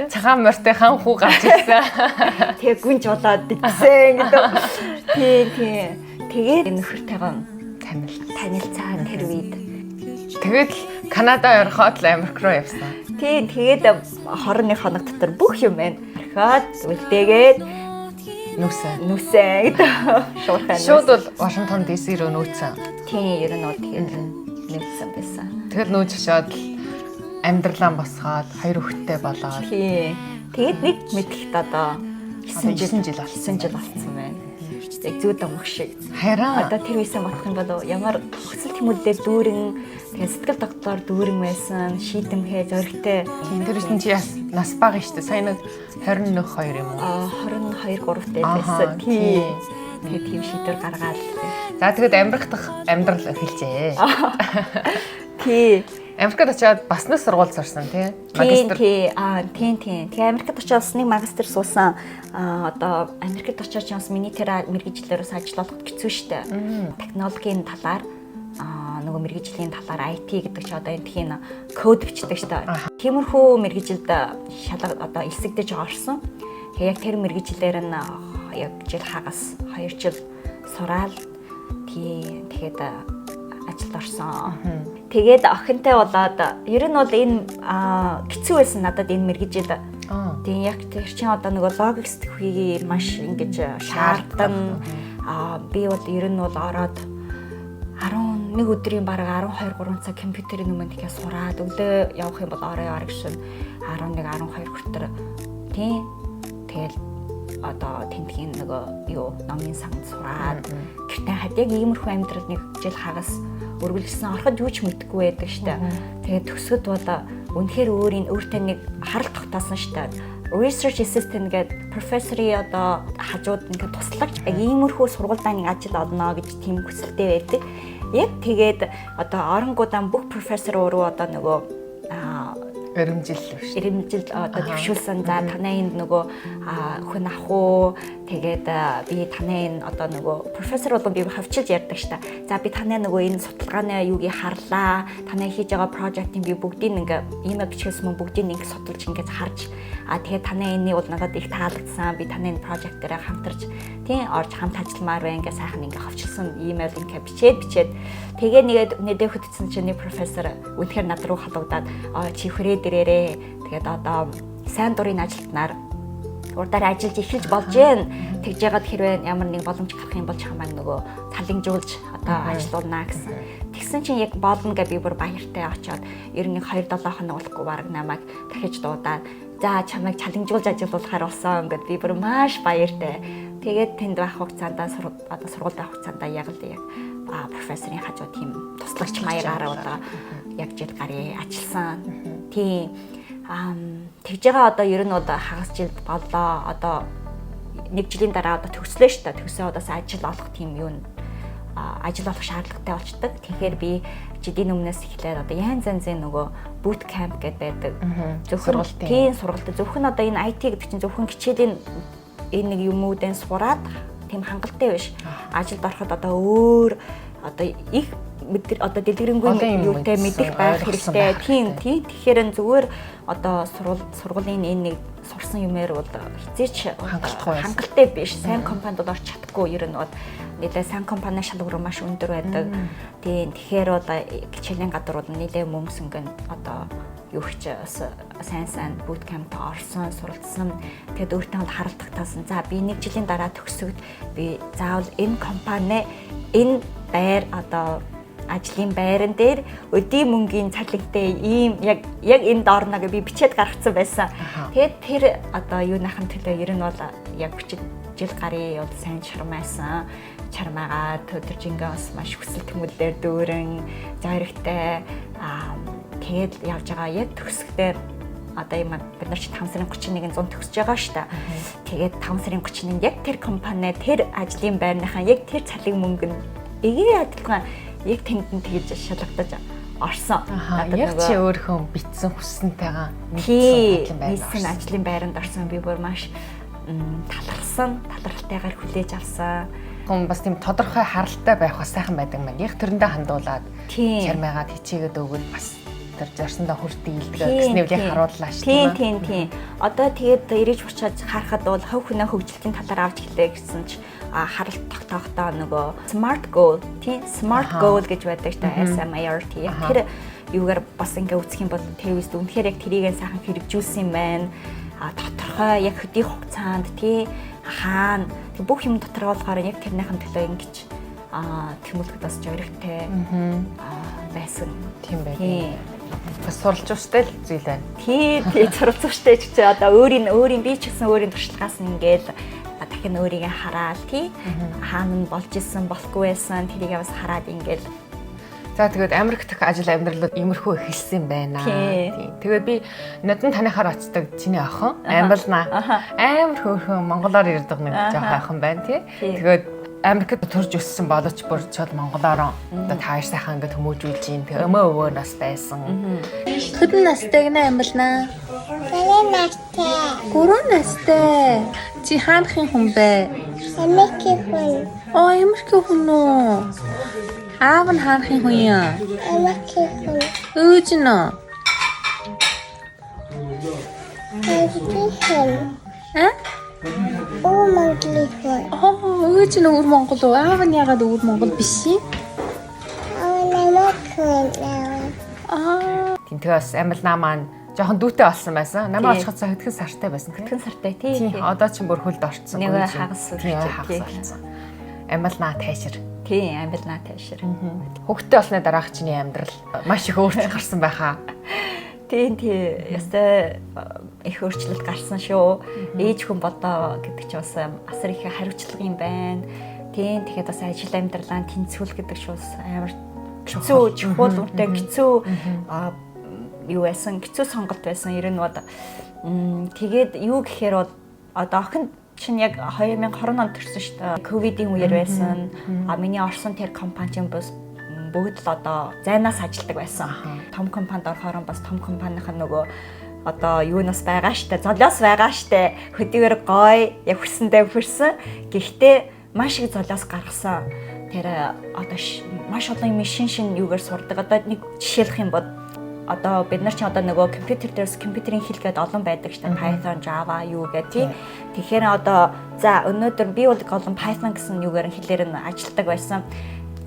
цагаан морьтой хан хүү гарч ирсэн. Тэгээ гүнж болоод идсэн гэдэг. Тийм. Тэгээд нөхөртэйгээ танилцаад тэр үед. Тэгээд Канада ороход л Америк руу явсан. Тийм тэгээд 21 хоног дотор бүх юм байна. Орхиод үлдээгээд нүсэн гэдэг. Шууд бол Вашингтон DC руу нүүсэн. Тийм ер нь тэгээд нүүсэн байсан. Тэгэхээр нүүж очиод амьдралаа босгоод 2 хүүхэдтэй болоод. Тийм. Тэгээд нэг мэдлэгт одоо 9 жил болсон байна. Яг зүйд амх шиг. Харин одоо тэр үеийн бодох юм бол ямар хүсэл тэмүүлэлээр дүүрэн тэгээд сэтгэл доктор дүүрэн байсан, шийдэмхээ зоригтой. Тэр үеийн чи нас бага штэ. Сайн нэг 21 2 юм уу? 22 3-т байсан. Тийм. Тэгээд тийм шийдвэр гаргаад. За тэгээд Америк дахь амьдрал эхэлжээ. Тийм. Америкт очиад бас нэг сургууль сурсан тий. Магистр. Тийм. Тэгээ Америкт очиад бас нэг магистр суусан. Одоо Америкт очиад ч бас миний тэр мэргэжлээрээс ажиллах хэцүү штэ. Технологийн талаар нөгөө мэргэжлийн талаар IT гэдэг чи одоо энэ тхийн код бичдэг штэ. Тиймэрхүү мэргэжилд шалгал одоо элсэгдэж орсон. Тэгээ яг тэр мэргэжлэр нь яг жил хагас 2 жил сураал. Тэгээд ажилд орсон. Тэгээд охинтой болоод ер нь бол энэ хэцүү байсан надад энэ мэргэжил. Тэгээд яг тэр чинь одоо нөгөө логистикийг маш ингэж шаардсан. Би бол ер нь бол ороод 11 өдрийн бараг 12 3 цаг компьютерийн өмнө тийгээ сураад өглөө явах юм бол орой гэсэн 11 12 хүртэр тийм тэгэл одоо тентхийн нөгөө юу номын санд сураад гэртээ хад яг иймэрхүү амьдрал нэг жил хагас өргөлжсөн ороход юу ч мэдэхгүй байдаг штэ. Тэгээд төсөд бол үнэхээр өөртөө нэг харалт тогтоосон штэ. Research assistant гэдэг профессори одоо хажууд ингээд туслагч яг иймэрхүү сургуультай нэг ажил олно гэж тийм хүсэлтэй байдаг. Яг тэгээд одоо оронгуудаа бүх профессор өөрөө одоо нөгөө эрэмжил одоо төвшүүлсэн. За танай энд нөгөө хүн ах уу тэгээд би танай энэ одоо нөгөө профессор бол би хавчилж ярьдаг штэ. За би танай нөгөө энэ судалгааны юугийг харлаа. Танай хийж байгаа project-ийн би бүгдийг ингээ имэйл бичгээс мөн бүгдийг ингээ судалж ингээ харж тэгээд танай энэний бол надад их таалагдсан. Би танай энэ project дээр хамтарч тийм орж хамт ажилламаар байна ингээ сайхан ингээ хавчилсан имэйл ингээ бичээд тэгээ нэгэд нэдэ хөтцсөн чинь нэг профессор үнэхээр над руу халагдаад чи хүрээ дээрээ тэгээд одоо сайн дурын ажилтнаар урдаар ажиллаж эхэлж болж гэн тэгж яагаад хэрвээ ямар нэг боломж гарах юм бол чамайг нөгөө талинжуулж одоо ажиллуулнаа гэсэн. Тэгсэн чинь яг болно гэж би бүр баяртай очиод ер нь 2-7 хоног болохгүй бараг намайг дахиж дуудаад за чамайг чаленжуулж ажиллуулахаар болсон гэд би бүр маш баяртай. Тэгээд тэнд байх хугацаанд одоо сургууль байх хугацаанд яг профессорын хажуу тийм туслагч маягаар одоо яг жил гарыг ажилласан. Тийм тэгж байгаа одоо ер нь одоо хагас жил боллоо. Одоо 1 жилийн дараа одоо төгслөө шүү дээ. Төгсөө одоо ажил олох тийм юу ажил олох шаардлагатай болчдөг. Тэгэхээр би жилийн өмнөөс эхлээд одоо янз янзын нөгөө boot camp гэдэг байдаг. Зөвхөн тийм сургалт. Зөвхөн одоо энэ IT гэдэг чинь зөвхөн хичээлийн энэ нэг юмудын сураад тийм хангалттай биш. Ажилд ороход одоо өөр одоо их одоо дэлгэрэнгүй юутай мэдих байх хэрэгтэй. Тийм. Тэгэхээр зүгээр одоо сургуулийн энэ нэг сурсан юмэр бол хизээч хангалттай биш. Сайн компанид орч чадахгүй ер нь бол нэлээ сайн компани шалгуур маш өндөр байдаг. Тийм. Тэгэхээр одоо хичээлийн гадрууд нэлээ мөмсөнгөн одоо юу ч сайн boot camp орсон, суралцсан. Тэгэд өөртөө харалт татсан. За би 1 жилийн дараа төгсөд би заавал энэ компани энэ байр одоо ажлын байран дээр өдий мөнгөний цалинтай ийм яг энд орно гэж би бичээд гаргацсан байсан. Тэгээд тэр одоо юуныхан төлөө ер нь бол яг бичиж жил гарын бол сайн чармаасан. Чармаагаа өдөржингөө бас маш хүсэл тэмүүлэлээр дүүрэн зоригтой тэгээд явж байгаа яг төгсгдээ одоо юм бид нар чи 5 сарын 31-нд 100 төгсөж байгаа шүү дээ. Тэгээд 5 сарын 31-нд яг тэр компани тэр ажлын байрныхаа яг тэр цалин мөнгө нь адилхан яг тэнд тэгж шалгагдаж орсон. Яг чи өөрийнхөө битсэн хүссэнтэйгээ нийцсэн ажлын байранд орсон. Би бүр маш талархалтайгаар хүлээж авсан. Хүн бас тийм тодорхой харалтай байх бас сайхан байдаг маань. Яг тэрэндээ хандуулаад чармайгаад хичээгээд өгвөл бас тэр зорсондоо хүрт дийлдэг гэснээр яг харууллаа шүү дээ. Тийм. Одоо тэгээд ирэж буцаад харахад бол хувь хүний хөгжилтийн талаар авч хэлээ гэсэн чи харалт тогтоохтой нөгөө smart goal гэж байдаг шүү дээ. SMART. Тэр юугаар бас ингээ үзэх юм бол тэвэст үнэхээр яг тэрийг сайхан хэрэгжүүлсэн юм байна. Тодорхой яг хөдий хугацаанд хаана бүх юм дотороо болохоор яг тэрнийхэн төлөө ингэж тэмүүлэхэд бас жоригтэй байсан. Тийм байх. Бас суралж устай л зүйл байна. Тийм суралж устай ч гэсэн одоо өөрийн би ч гэсэн өөрийн туршлагаас нь ингээд дахин өөрийгөө хараад хаана нь болж исэн болохгүй байсан тэрийг бас хараад ингээд. За тэгээд Америк дахь ажил амьдралууд иймэрхүү эхэлсэн байна. Тийм. Тэгээд би нодон танихаар очдог чиний охин Амбалнаа. Амар хөөрхөн монголоор ярьдаг нэг жоохон охин байна тий. Тэгээд Америкт төрж өссөн боловч бүр чод монголоор одоо тааш сайхан ингээд хүмүүжүүлж юм. Тэгээ өвөө нас байсан. Хэдэн настай гэнэ Амбалнаа? 3 настай. 3 настай. Чи хаанхын хүн бэ? Америкийн хүн. Америкийн хүн үү? Аав нь хаанхын хүн юм? Америкийн хүн. Өөж нь. Америкийн хүн. Монголын хүн. Өөж нь өвөр Монгол уу? Аав нь ягаад өвөр Монгол биш юм? Тэгээ бас Амбалнаа маань жоохон дүүтэй болсон байсан. Намайг очиход хэдхэн сартай байсан. Хэдхэн сартай тийм. Одоо ч бүр хөлд орцсон. Нэг хагас болсон. Амбалнаа тайшир. Тийм, Амбалнаа тайшир. Хөвгтэй болсны дараах чиний амьдрал маш их өөрчлөлт гарсан байхаа. Тийм. Ястай их өөрчлөлт гарсан шүү. Ээж хүн болоо гэдэг чинь бас асар их хариуцлага юм байна. Тийм, тэгэхээр бас ажил амьдралаа тэнцвүүл гэдэг шүү амар хэцүү, чухал үнэтэй хэцүү юу байсан, хэцүү сонголт байсан. Ер нь одоо тэгээд юу гэхээр одоо охин чинь яг 2020 онд төрсөн шүү дээ. Ковидын үеэр байсан. Миний орсон тэр компани чинь бас бүгд л одоо зайнаас ажилдаг байсан. Том компанид орохоор бас том компанийн нөгөө одоо юунаас байгаа штэ, золиос байгаа штэ. Хөдийгээр гоё, яг хүссэндээ хүрсэн. Гэхдээ маш их золиос гаргасан. Тэр одоо маш олон юм шин юугаар сурдаг. Одоо нэг жишээлх юм бол одоо бид нар ч одоо нөгөө компьютер дээрс компьютерийн хэл гээд олон байдаг шүү дээ. Python, Java юу гэдэг тийм. Тэгэхээр одоо за өнөөдөр би бол голон Python гэсэн юугаар хэлээр нь ажилладаг байсан.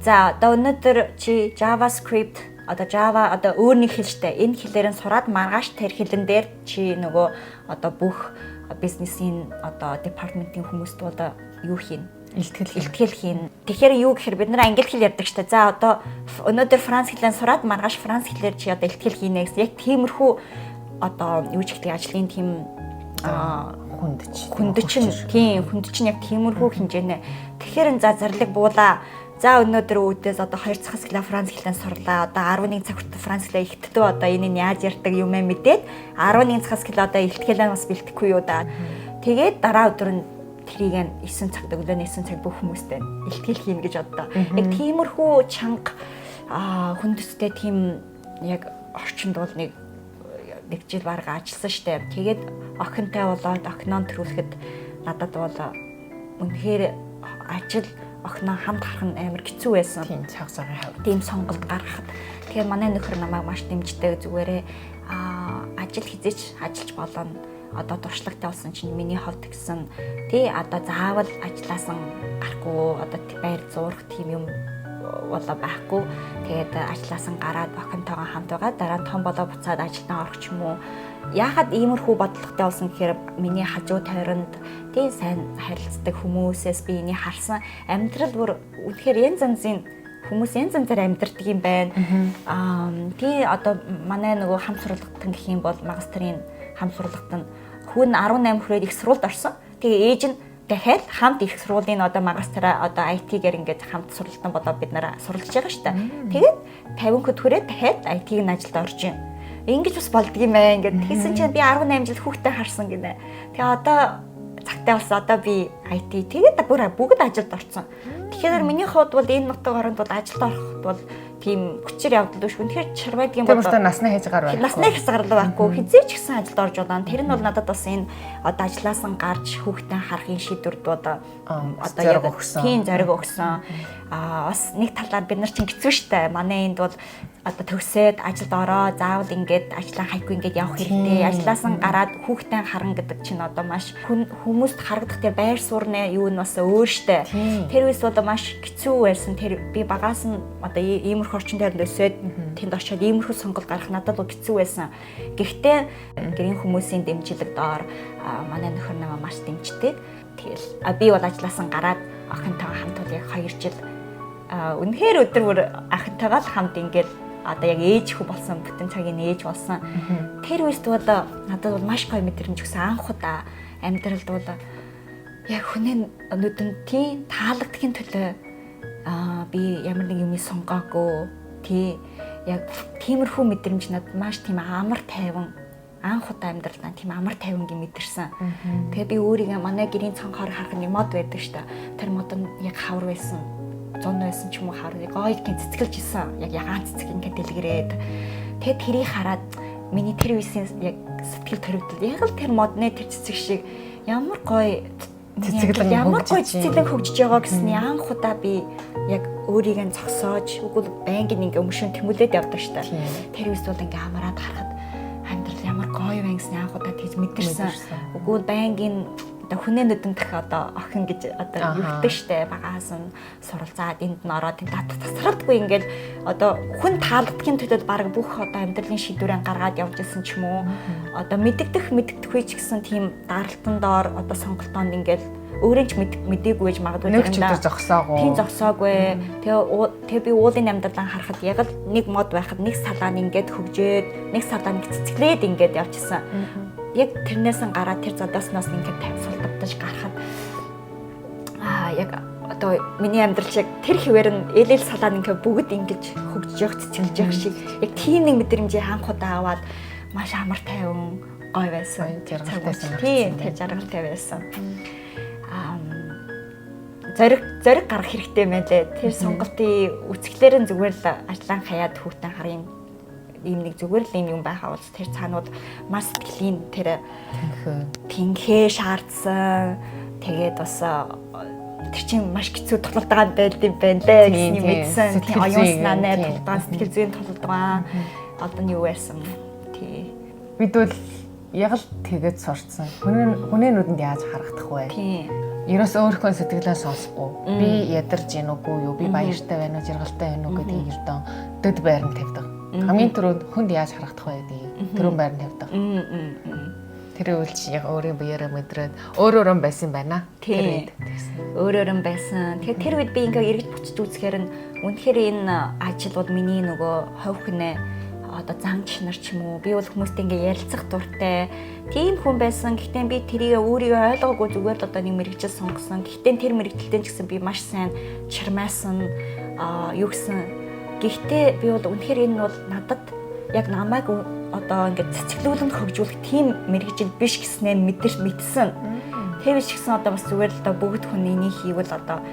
За одоо өнөөдөр чи JavaScript одоо Java одоо өөр нэг хэл шүү дээ. Энэ хэлээр нь сураад маргааш тэр хэлэн дээр чи нөгөө одоо бүх бизнесийн одоо департаментийн хүмүүст одоо юу хийн? Илтгэл хийн. Тэгэхээр юу гэхээр бид нар англи хэл ярьдаг шүү дээ. За одоо өнөөдөр франц хэлээр сураад маргааш франц хэлээр чи одоо илтгэл хийнэ гэсэн. Яг тиймэрхүү одоо юу ч гэдэг ажлын тийм хүнд чинь яг тиймэрхүү хэмжээний. Тэгэхээр за зарлиг буулаа. За өнөөдөр үүдээс одоо 2 цагаас эхлээ франц хэлээр сурлаа. Одоо 11 цаг хүртэл франц хэлээ ихтдөө одоо энэ яаж ярьдаг юм ээ мэдээд 11 цагаас эхлээ одоо илтгэлээ бас бэлтгэхгүй юу да. Тэгээд дараа өдөр нь тэрийг 9 цагт өглөөний 9 цаг бүх хүмүүстэй илтгэл хийнэ гэж боддоо. Яг тиймэрхүү чанга хүндэстэй тийм яг орчинд бол нэг жил барга ажилласан штэ. Тэгээд охинтой болоод охиноо төрүүлэхэд надад бол үнэхээр ажил охиноо хамт харах нь амар хэцүү байсан. Тийм цаг цагийн хавь. Тийм сонголт гаргахад. Тэгэхээр манай нөхөр намайг маш дэмждэг зүгээрээ ажил хизээч ажиллаж болно. Одоо туршлагатай болсон чинь миний хувьд гэсэн тий одоо заавал ажилласан гарахгүй одоо байр зурх тийм юм болоо байхгүй. Тэгээд ажилласан гараад охинтойгоо хамт байгаа. Дараа нь том болоо буцаад ажилдаа орох ч юм уу. Яагаад иймэрхүү бодлоготой болсон гэхээр миний хажуу тойронд тий сайн харилцдаг хүмүүсээс би энийг харсан. Амьдрал бүр үнэхээр янз янзын хүмүүс янз янзаар амьдардаг юм байна. Тий одоо манай нөгөө хамт сургалтын гэх юм бол магистрийн хамт сургалтанд хүн 18 хүрээд их сургуульд орсон. Тэгээ ээж нь дахиад хамт их сургуулийн одоо магистраа одоо IT-гээр ингээд хамт сургалтан болоо бид нараа суралж байгаа шүү дээ. Тэгээд 50 хүнд хүрээд дахиад IT-ийн ажилд орж ийн. Ингэж бас болдго юм аа ингээд тэгсэн чинь би 18 жил хүүхдээ харсан гинэ. Тэгээ одоо цагтаа болсон одоо би IT тэгээд бүгд ажилд орсон. Тэгэхээр миний хувьд бол энэ нутаг оронд бол ажилд ороход бол тийм хүчээр явдал биш. Үнэхээр чарвайдгийн Тэр өөртөө насны хязгаар байхгүй. Насны хязгаарлал байхгүй. Хизээч гэсэн ажилд орж удаа. Тэр нь бол надад бас энэ одоо ажлаас нь гарч хүүхдээ харахын шийдвэрд одоо зориг өгсөн. Тийм зориг өгсөн. Бас нэг талаар бид нар чинь хэцүү штэ. Манай энд бол одоо төгсөөд ажилд ороо, заавал ингээд ажлаа хайхгүй ингээд явах хэрэгтэй. Ажлаас нь гараад хүүхдээ харна гэдэг чинь одоо маш хүмүүст харагдах тэр байр суурны юу нь бас өөр штэ. Тэр үес одоо маш хэцүү байсан. Тэр би багаас нь одоо иймэрхүү орчин дээр өсөөд тэнд очиод иймэрхүү сонголт гаргах надад бол хэцүү байсан. Гэхдээ гэрийн хүмүүсийн дэмжлэг доор манай нөхөр намайг маш дэмждэг. Тэгэл би бол ажлаас нь гараад охинтойгоо хамт яг 2 жил үнэхээр өдөр бүр ахынтайгаа л хамт ингээд одоо яг ээж хүү болсон, бүтэн цагийн ээж болсон. Тэр үест одоо надад бол маш гоё мэдрэмж өгсөн. Анх удаа амьдралд бол яг хүний нүдэнд тийм таалагдхийн төлөө би ямар нэг юм сонгоогүй. Тий яг тиймэрхүү мэдрэмж надад маш тийм амар тайван анх удаа амьдралдаа тийм амар тайвангийн мэдэрсэн. Тэгээ би өөрийгөө манай гэрийн цонхоор харах нэг мод байдаг шүү дээ. Тэр мод нь яг хавар байсан. 100 байсан ч юм уу хараад гоёдгийн цэцгэлж исэн. Яг ягаан цэцэг ингээд дэлгэрээд. Тэгээд тэрийг хараад миний тэр үеийн яг сэтгэл төрөгдөл. Яг л тэр модны тэр цэцэг шиг ямар гоё цэцэглэн хөгжиж байгаа гэсний анх удаа би яг өөрийгөө зогсоож үгүй байнгын ингээ өмшөн тэмүүлээд явдаг штэ. Тэр үест бол ингээ амраад харахад амьдрал ямар гоё вэ гэсний анх удаа тийж мэдэрсэн. Үгүй байнгын хүнээ нүдэндх одоо охин гэж одоо югддаг штэ. Багаас нь суралцаад энд нь ороод тасралтгүй ингээд одоо хүн таалагдхийн төлөө баг бүх одоо амьдралын шийдвэрээ гаргаад явж ирсэн ч юм уу. Одоо мэддэггүй ч гэсэн тийм даралтан доор одоо сонголтоонд ингээд өөрөө ч мэдээгүй гэж магадгүй нэг ч өдөр зогсоогүй. Тийм зогсоогүй. Тэгээ би уулын амьдралаа харахад яг л нэг мод байхад нэг салаан ингээд хөгжөөд нэг салаан цэцгэлээд ингээд явчихсан. Яг тэрнээс нь гараад тэр задааснаас ингээд султагдаж гарахад яг одоо миний амьдрал шиг тэр хэвээр нь элэл салаан ингээд бүгд ингэж хөгжиж явах цэцгэлж явах шиг яг тийм нэг мэдрэмжийг анх удаа аваад маш амар тайван гоё байсан. Тийм тэр жаргалтай байсан. Зориг гарах хэрэгтэй мэлээ. Тэр сонголтын үцгэлээр нь зүгээр л ажлаа хаяад хүүхдэн харин ийм нэг зүгээр л юм байхаа бол тэр цаанууд маш сэтгэлийн тэр тэнхээ шаардсан. Тэгээд бас тэр чинь маш хэцүү тулалдгаан байлд юм байна лээ гэсэн мэдсэн. Тийм оюун санааны тулалдгаан, сэтгэл зүйн тулалдгаан одоо нь юу байсан. Тий. Бид бол яг л тэгээд сурцсан. Хүний нүдэнд яаж харагдах вэ? Тийм. Ерөөс өөрийнхөө сэтгэлээ сонсохгүй. Би ядарч гин үгүй юу? Би баяртай байна уу, жаргалтай байна уу гэдэг ердөө дөд байран тавьдаг. Хамгийн түрүүнд хүнд яаж харагдах вэ гэдэг түрүүн байран тавьдаг. Тэр үйл чи яг өөрийн биеэрээ мэдрээд өөрөөрөө байсан байна. Тэр үед өөрөөрөө байсан. Тэгэхээр тэр үед би ингээ эргэж буцаж үзэхээр нь үнэхээр энэ ажил бол миний нөгөө хувь хүнээ одоо замч нар ч юм уу би бол хүмүүстэй ингээ ярилцах дуртай тийм хүн байсан. Гэхдээ би тэрийг өөрийгөө ойлгоогүй зүгээр л одоо нэг мэрэгжил сонгосон. Гэхдээ тэр мэрэгжилтэн ч гэсэн би маш сайн чармаасан юу гэсэн. Гэхдээ би бол үнэхээр энэ бол надад яг намайг одоо ингээ цэцгэлүүлэнд хөгжүүлэх тийм мэрэгжил биш гэснээр мэдсэн. Тэр биш гэсэн одоо бас зүгээр л одоо бүгд хүний нэг хийвэл одоо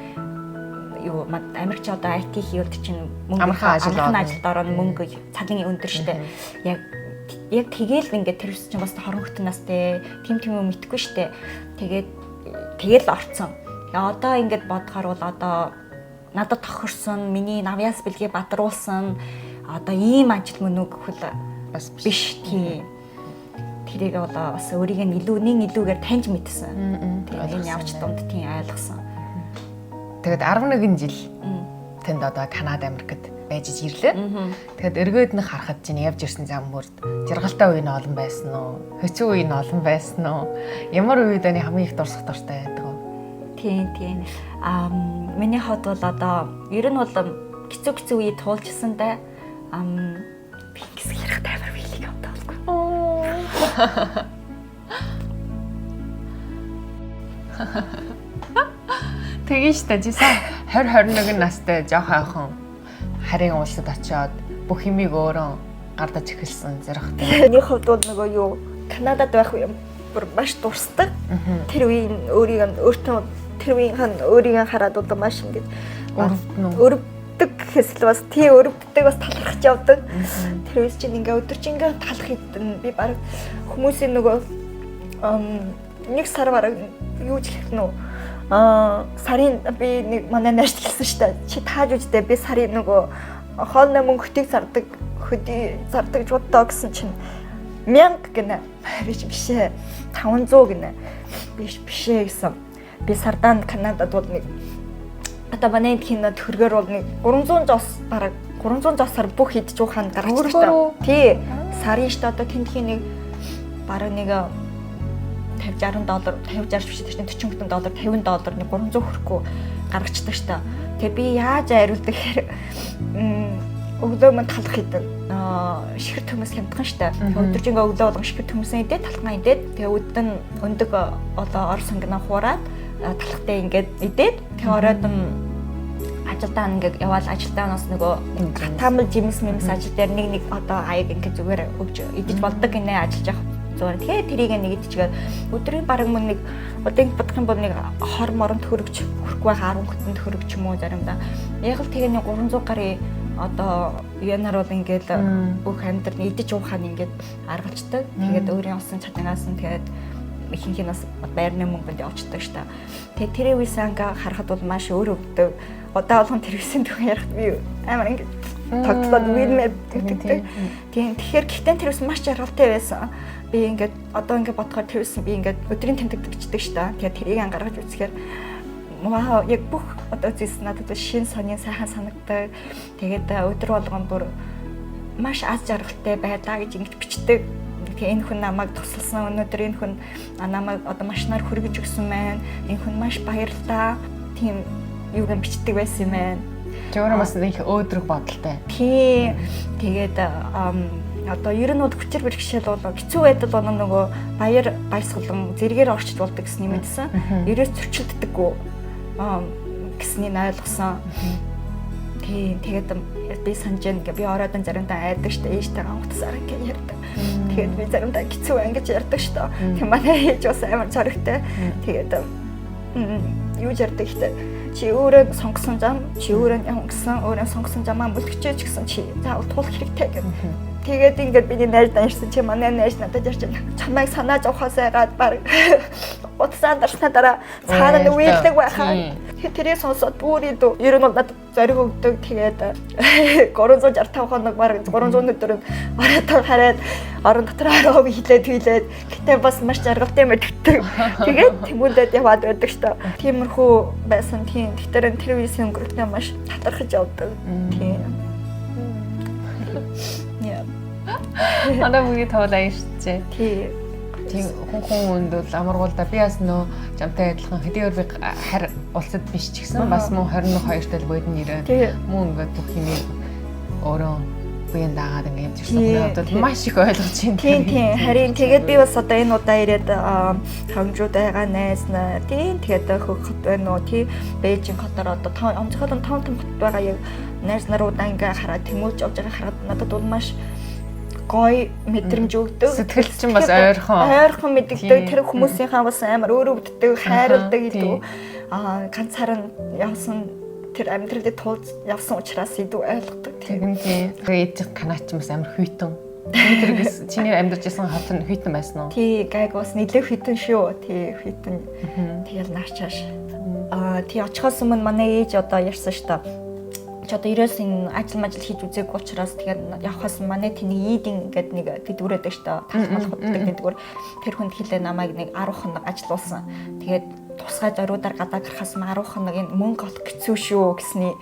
юу Америкч одоо IT хийвэлд чинь мөнгө амархан ажилд ороод мөнгө цагийн өндөр штэ. Яг тэгээл ингээд тэр үс чинь бас хорон хөтнөөс те тим юм мэдхгүй штэ. Тэгээд орцсон. Одоо ингээд бодохоор бол одоо надад тохирсон миний навяас бэлгээ бадруулсан одоо ийм ажил мөн үг хөл бас биш тийм. Тэрийг одоо бас өөрийгөө илүүгээр таньж мэдсэн. Тэгээд энэ явж дунд тийм ойлгосон. Тэгээд 11 жил тэнд одоо Канада, Америкт байж ирлээ. Тэгээд эргээд нэг харахад чинь явж ирсэн зам бүрд жаргалтай үе нь олон байсан уу? Хэцүү үе нь олон байсан уу? Ямар үед они хамгийн их дурсах дуртай байдаг вэ? Тийм. Миний хот бол одоо ер нь бол хэцүү үе туулжсэн да. Би ингэс ярих таймар билиг авдаг болгүй. Тэгээ штэ жисэн 20-21 настай жоох айхан харийн улсад очиод бүх юмыг өөрөө гардаж эхэлсэн зэрэгтэй. Миний хувьд бол нөгөө юу Канадад байх юм бүр маш дурсдаг. Тэр үеийн өөртөө тэр үеийнхэн өөрийгөө хараад бол маш ингэж өрөвддөг гэхээс л бас тий өрөвддөг бас талархаж явдаг. Тэр үс чинь ингээ өдөржингөө талах хэдэн би баг хүмүүсийн нөгөө нэг сар бараг юу ч хэлэх нь сарын би нэг манай найзт хэлсэн шүү дээ. Чи тааж үздэй би сарын нөгөө хоолны мөнгөийг зардаг хөдий зардаг жуудаа гэсэн чинь 1000 гинэ. Биш ээ. 500 гинэ. Биш ээ гэсэн. Би сардаа Канадад бол нэг одоо манай кино төгрөгөөр бол нэг 300 жос бараг 300 жосоор бүх идж ууханд гаргачих та. Тий. Сарын штэ одоо тентхийн нэг бараг нэг $50-60 $50-60 биш тийм $40 $50 нэг 300 хүрэхгүй гаргацдаг штэ. Тэгээ би яаж хариулдаг гэхээр өглөө мөн талах идэг. Шихэр төмөс хямдхан штэ. Өдөржингөө өглөө болгон шихэр төмөсөн идээд талхнаа идээд тэгээ өдөн өндөг одоо ор сонгоно хуураад талхтай ингээд идээд тэгээ оройд ажилдаа ингээд яваал ажилдаа нас нөгөө гатамл жимс ажил дээр нэг одоо аяг ингээд зүгээр өгж идэж болдог гинэ ажиллаж явах зүгээр. Тэгээ тэрийг нэг идчихгээд өдрийн бараг мөн нэг одоо ингэ бодох юм бол нэг хор моронд хөрөгч хүрхгүй байгаа 10 хүтэнд хөрөгч юм уу заримдаа. Яг л тэгээ нэг 300 гарын одоо янаар бол ингээд бүх амьдрал идэж уухаа ингээд аргалцдаг. Тэгээд өөрийн олсон чадангаас нь тэгээд ихэнх нь бас байрны мөнгөнд явуулдаг штэ. Тэгээд тэр үеийн ангаа харахад бол маш өөр өвдөв. Одоо болгон тэр үеийн түүх ярихад би амар ингээд тогтлоод вилмэд гэдэг. Тийм тэгэхээр гэхдээ тэр үеийн маш жаргалтай байсан. Би ингээд одоо ингээд бодохоор тэр үеийн би ингээд өдрийн тэмдэгдчихдэг штэ. Тэгээд тэрийг ангаргаж үзэхээр вау яг бүх одоо зүйлс надад шин сонин сайхан санагдаг. Тэгээд өдөр болгон бүр маш аз жаргалтай байлаа гэж ингэж бичдэг. Тэгээ энэ хүн намайг тусалсан өнөөдөр энэ хүн намайг одоо машинаар хүргэж өгсөн байна. Энэ хүн маш баярлалаа. Тийм юуг бичдэг байсан юм байна. Жогоор бас нэг өөдрөг бодолтой. Тий. Тэгээд одоо ер нь бол хүчээр бэрхшээл бол хэцүү байдал бол нөгөө баяр баясгалан зэрэгээр орчиж болдог гэсэн юм байсан. Ерөөс зөрчилддөггүй гэснийг ойлгосон. Тэгээд би санаж ингээ би оройдон заримдаа айдаг штэ ээжтэйгээ ангутсаар ингээ ярьдаг. Тэгээд би заримдаа хэцүү ингэж ярьдаг штэ. Тэг манай ээж бас амар зоригтой. Тэгээд юу ярьдаг штэ. Чи өөрөө сонгосон зам, чи өөрөө явсан, өөрөө сонгосон замаа бүлтгэж гэсэн чи заавал туулах хэрэгтэй гэх. Тэгээд ингээд миний найз даншсан чи манай найз надад ярьж байна. Чамайг санааж авахаас айгаад баг утсаа дарснаа дараа цаана нь үйлдэг байхаа. Тэрийг сонсоод бүр идүү. Ер нь надад зориг өгдөг. Тэгээд 365 хоног баг 300 өдөр оройтоо хараад орон дотор ороо хилээд гэтээ бас маш жаргалтай мэддэг. Тэгээд тэмүүлээд яваад байдаг шүү дээ. Тиймэрхүү байсан тийм. Тэр үеийн өнгөрөлтөө маш талархаж явдаг. Тийм. Одоо бүгд тоолаа ирчээ. Тий. Тийм хүн өнд бол амаргуулда би бас нөө жамтай адилхан хэдийгээр би харь улсад биш ч гэсэн бас мөн 21 2 тал бодны нэрээ мөн ингээд бүх юмыг өөрөө буян дагаад ингээд явчихсан. Одоо маш их ойлгож байна. Тийм. Харин тэгээд би бас одоо энэ удаа ирээд хангууд байгаа найзнаа тийм тэгээд хөхөт байна уу тий Бээжин хотоор одоо онцгой том хот байгаа яг найз наруудаа ингээ хараад тэмүүлж явж байгаа хараад надад бол маш гой мэдрэмж өгдөг. Сэтгэл чинь бас ойрхон мэддэг. Тэр хүмүүсийнхаа бас амар өөр өвддөг, хайрладаг гэдэг. Ганцаар нь явсан тэр амьдралд туулж явсан учраас илүү ойлгодог. Тийм. Тэгээд канач бас амар хүйтэн. Тэр чиний амьдарч байсан хот нь хүйтэн байсан уу? Тий, гайг бас нэлээд хүйтэн шүү. Тий, хүйтэн. Тэгэл наачааш. Тий очихоос өмнө манай ээж одоо ярьсан шүү дээ. Одоо ерөөс энэ ажил хийж үзээгүй учраас тэгээд явхаас манай тэний ийдин гэдэг нэг дэдгүр байдаг шүү дээ. Талхмал хотдаг дэдгүр. Тэр хүнд хэлээ намайг нэг 10 хоног ажилуулсан. Тэгээд тусгай зориудаар гадаа гарахаас 10 хоног энэ мөнгө олох хэцүү шүү гэсний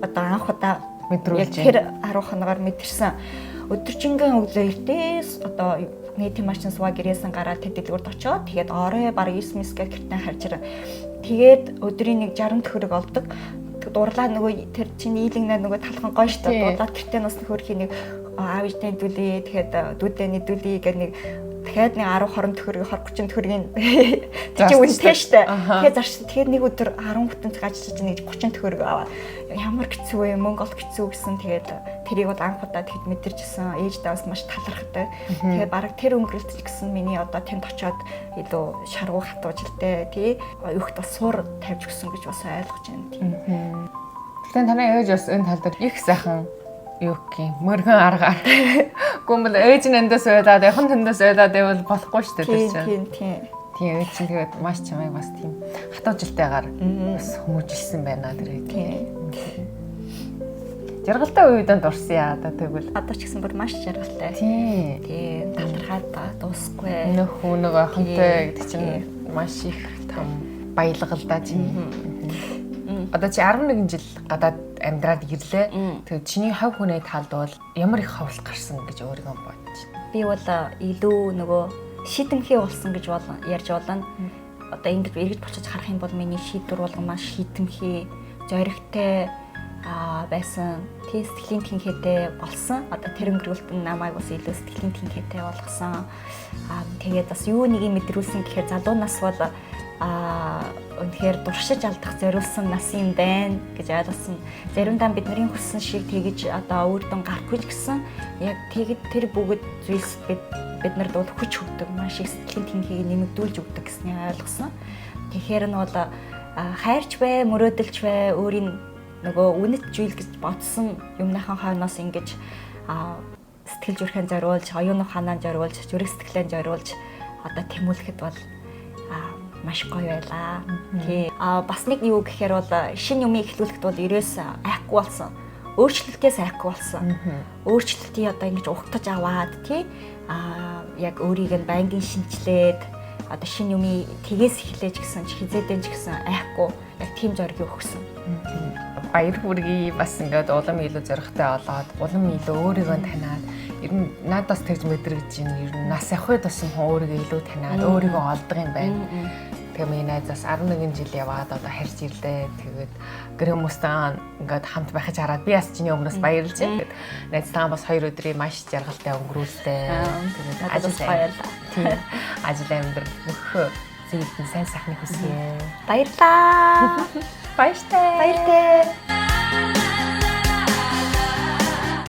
одоо анх удаа мэдрүүлж тэр 10 хоногоор мэдэрсэн. Өдөржингөө өглөө эртээс одоо нийтийн машин суугаа гэрээсэн гараад тэр дэдгүрд очоод тэгээд орой баг 9 мисгээ гэртээ харж ирэн. Тэгээд өдрийн нэг 60 төгрөг олдог. Дурлаа нөгөө тэр чиний ийлэгнээ нөгөө талхан гоё штэ дурлаад гэртээ нас нөхөрхийн нэг аавжтай дүүлээ тэгэхэд дүүдээ нэдүүлээ гэх нэг дахиад нэг 10 20 төгрөг 20 30 төгрөгийн чи үнэтэй штэ тэгээд зарч тэгээд нэг өдөр 10 хүтэн цаг ажиллаж нэг 30 төгрөг аваа ямар хэцүү вэ мөнгө олох хэцүү гэсэн тэгээд тэрийг бол анх удаа тэгэд мэдэрчсэн ээждээ бас маш талархдаг тэгээд баг тэр өнгөрөлт ч гэсэн миний одоо тэнд очиод илүү шаргуу хатууж илтэй тий өөхт бас суур тавьж өгсөн гэж бас ойлгож байна тийм Тэгтээ таны ээж бас энэ тал дээр их сайхан юу гэх юм мөргөн аргаар гүмбэл ээж нь эндээс уйлаад яхан тэндээс уйлаад байвал болохгүй шүү дээ тийм. Тийм ээж чинь тэгээд маш чамайг бас тийм хатуу жилтэйгээр бас хүмүүжилсэн байна тэр ээж. Жаргалтай үеидэнд дурсан яа да тэгвэл одоо ч гэсэн бүр маш жаргалтай. Тийм. Талархаад дуусахгүй. Нөхөө нэг ахантай гэдэг чинь маш их том баялга л да чинь. Одоо чи 11 жил гадаад амьдраад ирлээ. Тэгээд чиний хав хүнээ талд бол ямар их ховс гарсан гэж өөрийгөө бодож байна. Би бол илүү нөгөө шийдэмхий болсон гэж ярьж болно. Одоо ингэж эргэж болчихж харах юм бол миний шийдвэр болгон маш шийдэмхий, зоригтой байсан. Тий сэтгэлийн тэнхээтэй болсон. Одоо тэр өнгөрүүлэлт нь намайг бас илүү сэтгэлийн тэнхээтэй болгосон. Тэгээд бас юу нэг юм мэдрүүлсэн гэхээр залуу нас бол үнэхээр дуршиж алдах зориулсан нас юм байна гэж ойлгосон. Заримдаа бидний хүссэн шиг тэгж одоо үр дүн гарахгүй ч гэсэн яг тэгэд тэр бүгд зүйлс биднэрд бол хүч өгдөг, маш их сэтгэлийн тэнхийг нэмэгдүүлж өгдөг гэснийг ойлгосон. Тэгэхээр нь бол хайрч бай, мөрөөдөлч бай, өөрийн нөгөө үнэт зүйл гэж бодсон юмныхан хойноос ингэж сэтгэл зүрхэн зориулж, оюун ухаанаа зориулж, зүрх сэтгэлээ зориулж одоо тэмүүлэхэд бол маш гоё байлаа. Тий. Бас нэг юу гэхээр бол шинэ юм эхлүүлэхэд бол ерөөс айхгүй болсон. Өөрчлөлтөөс айхгүй болсон. Өөрчлөлтийг одоо ингэж ухтаж аваад тий яг өөрийг нь байнгын шинжилээд одоо шинэ юм тгээс эхлэж гисэн ч хизээдэн ч гэсэн айхгүй яг тийм зориг өгсөн. Баяр хүргэе бас ингээд улам илүү зоригтой болоод улам илүү өөрийгөө танаад ер нь надаас тэгж мэдрэгж байна. Ер нь нас явахд бас өөрийгөө илүү танаад өөрийгөө олдог юм байна. Тэгээ миний найзаас 11 жил яваад одоо харьж ирлээ. Тэгээд гэр хүмүүстэй ингээд хамт байхаж хараад би бас чиний өмнөөс баярлж байна. Найзтайгаа бас 2 өдрийн маш жаргалтай өнгөрүүлсэн. Тэгээд ажил баярлаа. Тийм. Ажил амьдрал бүх зүйлд нь сайн сайхныг хүсье. Баярлаа. Баяртай. Баяртай.